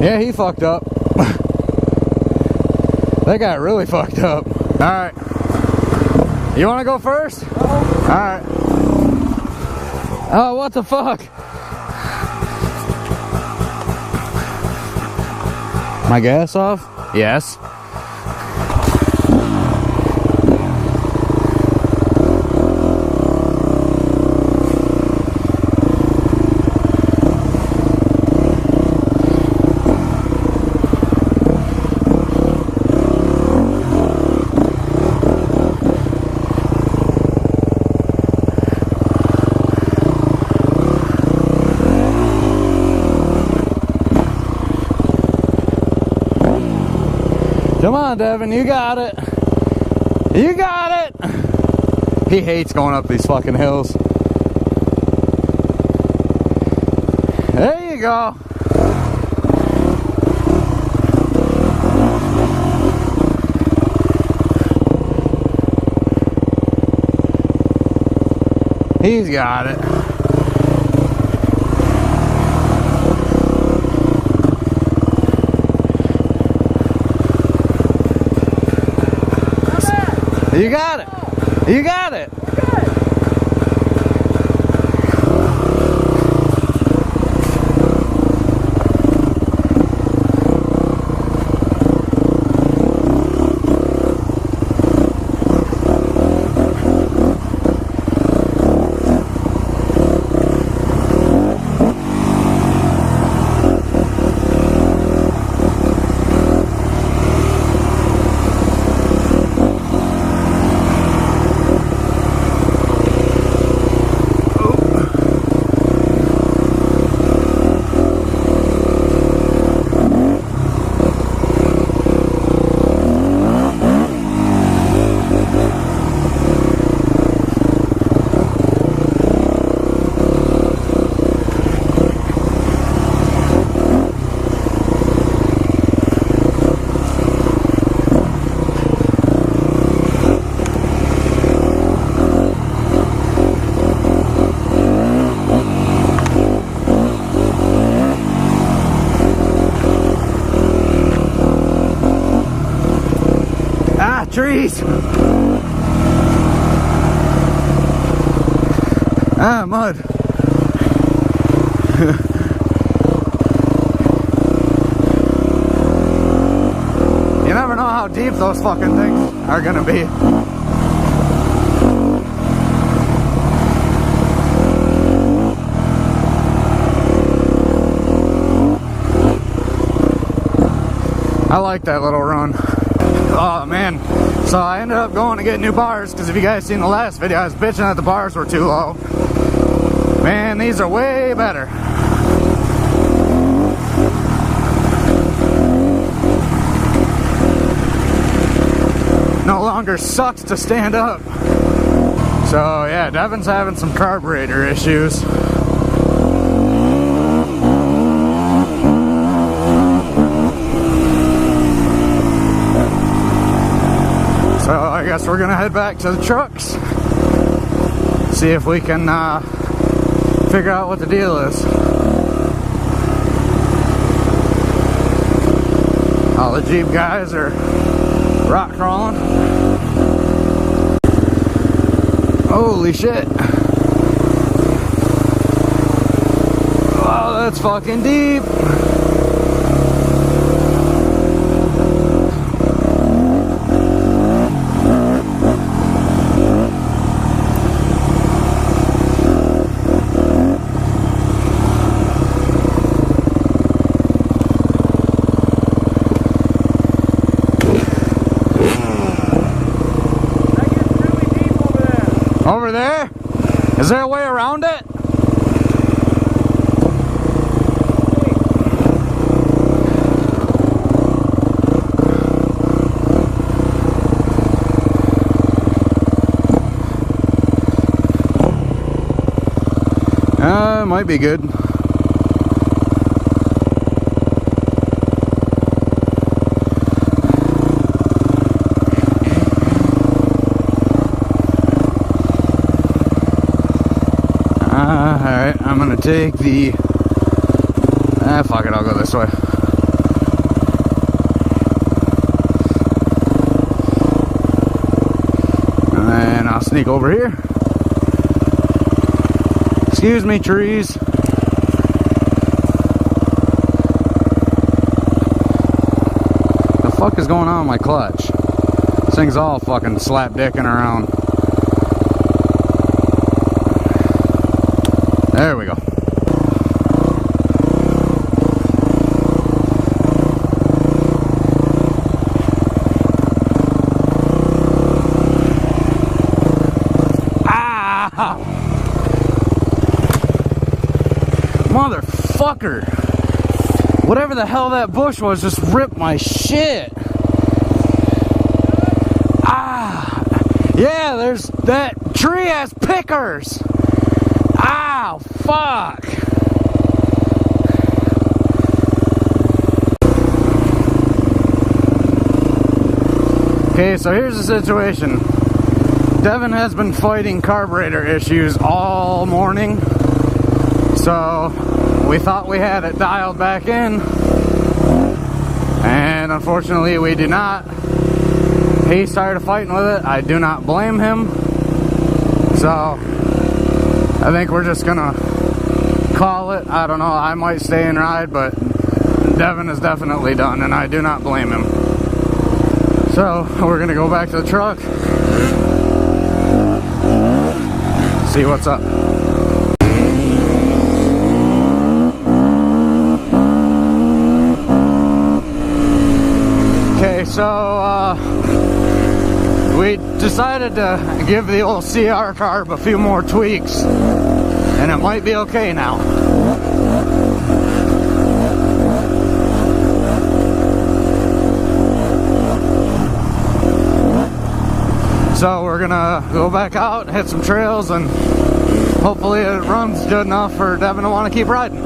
Yeah, he fucked up. That got really fucked up. Alright. You want to go first? Alright. Oh, what the fuck? My gas off? Yes. Come on, Devin, you got it. You got it. He hates going up these fucking hills. There you go. He's got it. You got it. You got it. Trees. Ah, mud. You never know how deep those fucking things are gonna be. I like that little run. Oh man, so I ended up going to get new bars because if you guys seen the last video, I was bitching that the bars were too low. Man, these are way better. No longer sucks to stand up. So yeah, Devin's having some carburetor issues. So I guess we're gonna head back to the trucks, see if we can figure out what the deal is. All the Jeep guys are rock crawling. Holy shit. Oh, that's fucking deep. Over there? Is there a way around it? Might be good. Alright, I'm gonna take the... fuck it, I'll go this way. I'll sneak over here. Excuse me, trees. The fuck is going on with my clutch? This thing's all fucking slap-dicking around. There we go. Ah! Motherfucker! Whatever the hell that bush was just ripped my shit. Ah! Yeah, there's that tree has pickers. Ow, fuck. Okay, so here's the situation. Devin has been fighting carburetor issues all morning. So we thought we had it dialed back in. And unfortunately we do not. He started fighting with it. I do not blame him. So I think we're just gonna call it. I don't know, I might stay and ride, but Devin is definitely done, and I do not blame him. So we're gonna go back to the truck, see what's up. Okay, so we decided to give the old CR carb a few more tweaks, and it might be okay now. So we're gonna go back out, hit some trails, and hopefully it runs good enough for Devin to want to keep riding.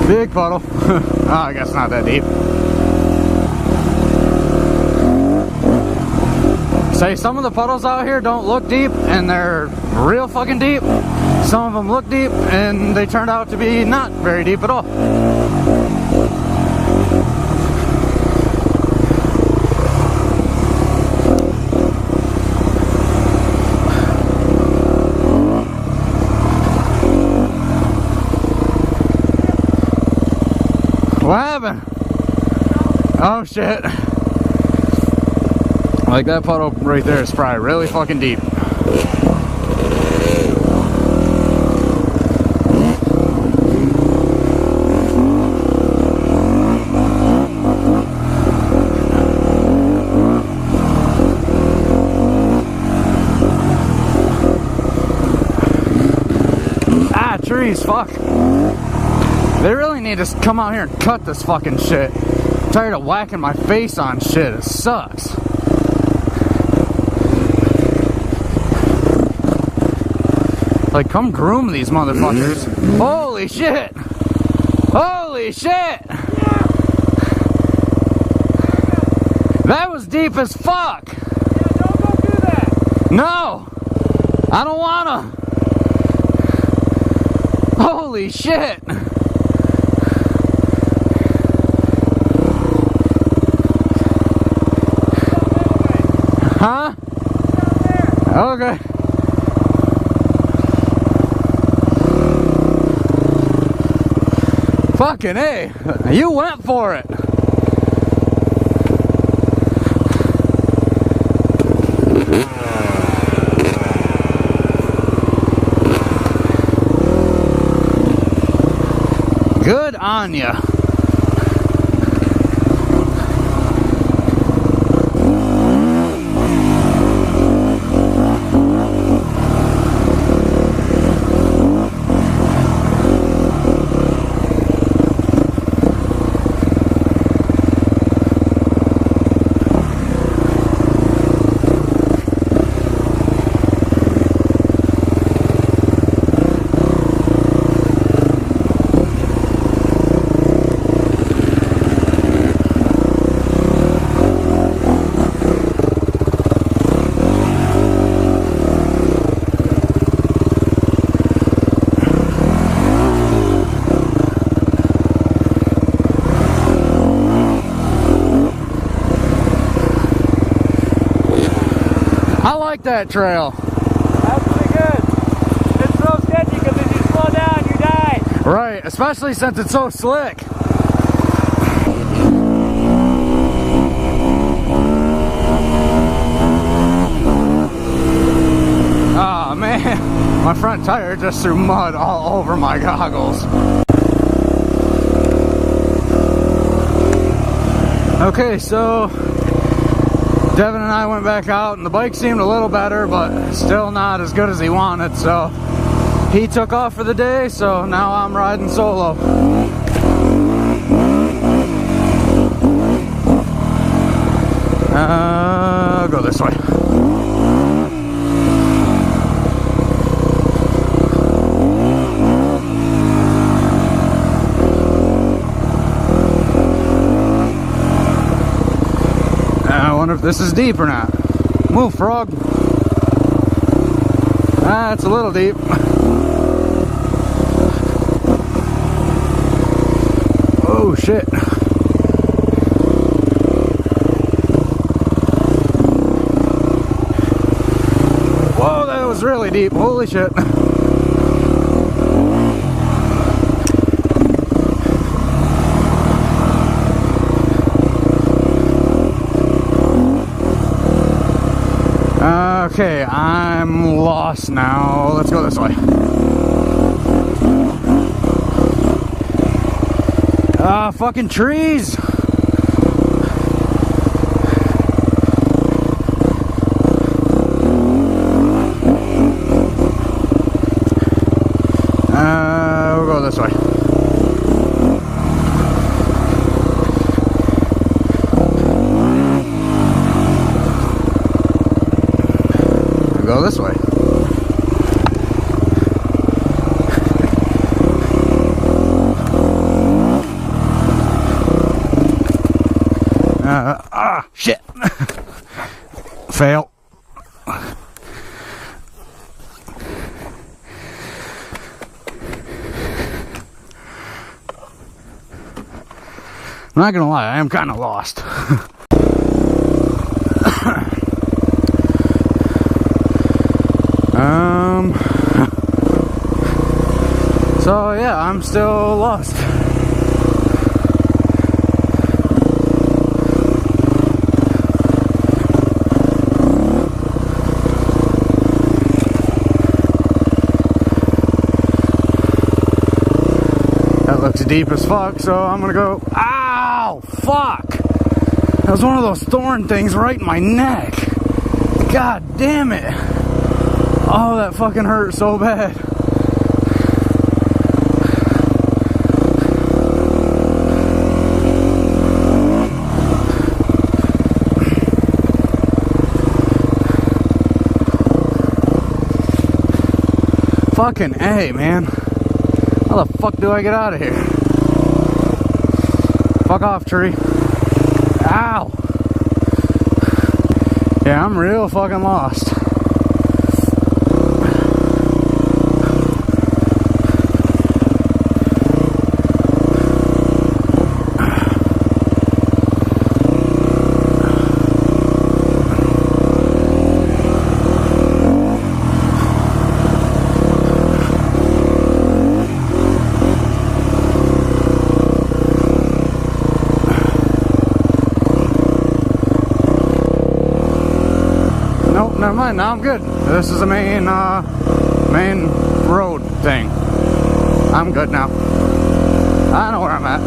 Big puddle. Oh, I guess not that deep. Say, some of the puddles out here don't look deep, and they're real fucking deep. Some of them look deep, and they turned out to be not very deep at all. What happened? Oh shit. Like, that puddle right there is probably really fucking deep. Ah, trees, fuck. They really need to come out here and cut this fucking shit. I'm tired of whacking my face on shit. It sucks. Like, come groom these motherfuckers. Holy shit! Holy shit! That was deep as fuck! Yeah, don't go do that! No! I don't wanna! Holy shit! Huh? Okay. Fucking A. You went for it. Good on ya. I like that trail. That's pretty good. It's so sketchy because if you slow down, you die. Right, especially since it's so slick. Oh man, my front tire just threw mud all over my goggles. Okay, so Devin and I went back out and the bike seemed a little better, but still not as good as he wanted, so he took off for the day, so now I'm riding solo. I'll go this way. I wonder if this is deep or not. Move, frog. Ah, it's a little deep. Oh shit. Whoa, that was really deep. Holy shit. Okay, I'm lost now. Let's go this way. Ah, fucking trees! We'll go this way. Go this way. Shit. Fail. I'm not gonna lie, I am kind of lost. So yeah, I'm still lost. That looks deep as fuck, so I'm gonna go. Ow! Fuck! That was one of those thorn things right in my neck. God damn it! Oh, that fucking hurt so bad. Fucking A, man. How the fuck do I get out of here? Fuck off, tree. Ow! Yeah, I'm real fucking lost. Never mind, now I'm good. This is the main road thing. I'm good now. I know where I'm at.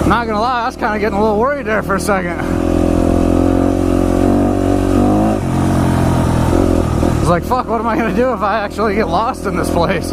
Not gonna lie, I was kind of getting a little worried there for a second. I was like, fuck, what am I gonna do if I actually get lost in this place?